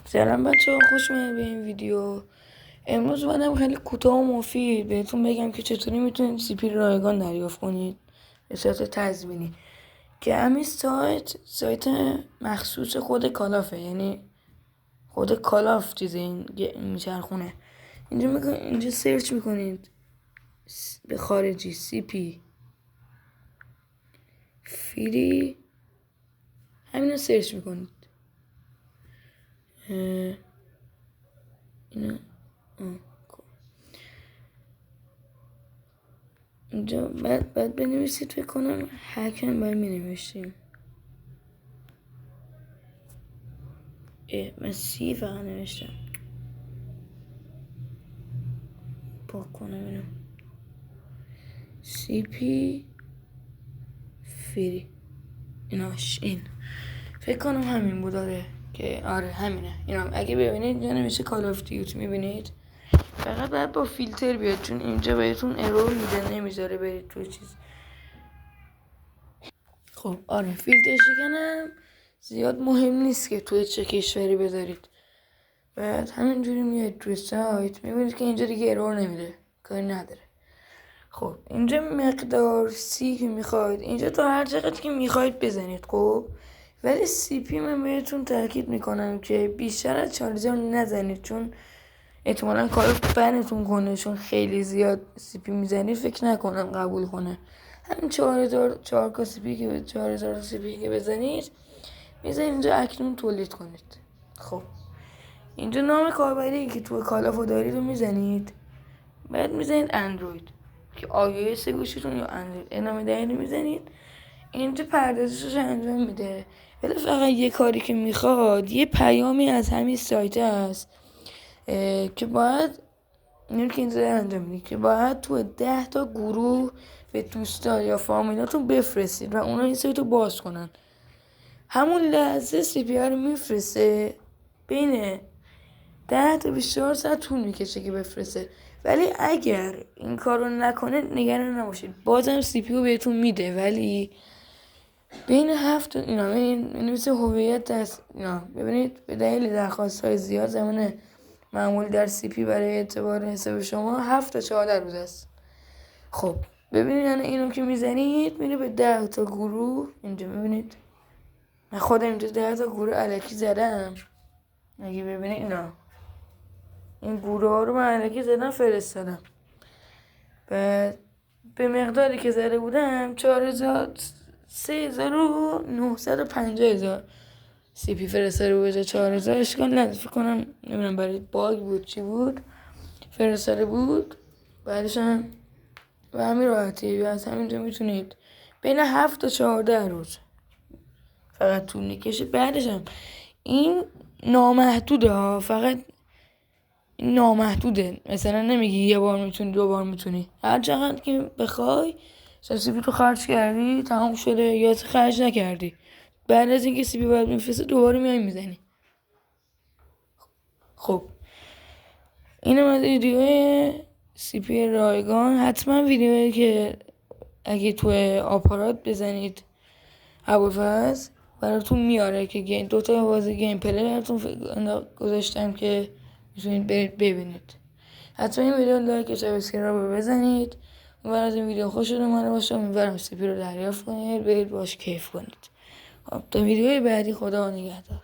سلام بچه ها، خوش اومدید به این ویدیو. امروز اومدم خیلی کوتاه و مفید بهتون بگم که چطوری میتونید CP رایگان دریافت کنید به صورت تضمینی، که همین سایت مخصوص خود کالافه، یعنی خود کالاف چیزه این میچرخونه. اینجا سرچ میکنید به خارجی CP فری، همین رو سرچ میکنید. اینو اینجا بعد بنویسید، فکر کنم هکن باید می من سی فقط نوشتم. پاک کنم اینو. CP فری ایناش این فکر کنم همین بود. که آره همینه. اینا اگه ببینید اینجا نوشته کال آف دیوتی، میبینید فقط باید با فیلتر بیاد، چون اینجا بهتون ارور میده، نمیذاره برید توی چیز. خب آره، فیلتر شکنم زیاد مهم نیست که توی چه کشوری بذارید. بعد همینجوری میاد توی سایت، میبینید که اینجا دیگه ارور نمیده، کاری نداره. خب اینجا مقدار سی که میخواید، اینجا تا هر چقدر که میخواید بزنید. خب ولی CP من بهتون تاکید میکنم که بیشتر از 4000 نزنید، چون احتمالا کار بنتون کنه، چون خیلی زیاد CP میزنید فکر نکنم قبول کنه. همین 4000 CP که بزنید، میزنید اینجا اکنون تولید کنید. خب اینجا نام کاربری که تو کالافو دارید رو میزنید، بعد میزنید اندروید که iOS گوشیتون یا اندروید نام دقیقی میزنید. اینجا پردازشش انجام میده. ولی فقط یه کاری که میخواد، یه پیامی از همین سایت هست که باید اینو که اینجا انجام میده، که باید تو 10 تا گروه به دوستا یا فامیلاتون بفرستید و اونا این سایت رو باز کنن. همون لحظه CP رو میفرسته، بین 10 تا 24 ساعت طول میکشه که بفرسته. ولی اگر این کار رو نکنه نگران نباشید، بازم CP رو بهتون میده، ولی بین 7 اینا مثل هویت دست اینا. ببینید به دلیل درخواست های زیاد، زمان معمول در CP برای اعتبار حساب شما 7 تا 14 روز است. خب ببینید اینو که میزنید میره به 10 تا گروه. اینجا ببینید من خودم اینجا 10 تا گروه الکی زدم. اگه ببینید اینا، این گروه ها رو من الکی زدم فرستادم. بعد به مقداری که زده بودم 3950 CP فرستاده بود. 4000 اشکال نداره، فکر کنم نمیدونم برای باگ بود چی بود فرستاده بود. بعدش هم به همین راحتی از همینجا میتونید بین 7 تا 14 روز فقط طول میکشه. بعدش هم این نامحدوده ها، فقط این نامحدوده. مثلا نمیگی یه بار میتونی، 2 بار میتونی، هر چقدر که بخوای. CP تو خرج کردی تمام شده، یا خرج نکردی، بعد از اینکه CP باید میفرسته دوباره میای میزنی. خب اینم از ویدیوی CP رایگان. حتما ویدیویی که اگه توی آپارات بزنید ابوالفضل براتون میاره که دوتا بازی گیم پلی براتون گذاشتم که میتونید برید ببینید. حتما این ویدیو لایک و سابسکرایب رو بزنید. از این ویدیو خوشتون اومده باشه، امیدوارم CP رو دریافت کنید، برید باش کیف کنید. خب تا ویدیوی بعدی، خدا نگهدار.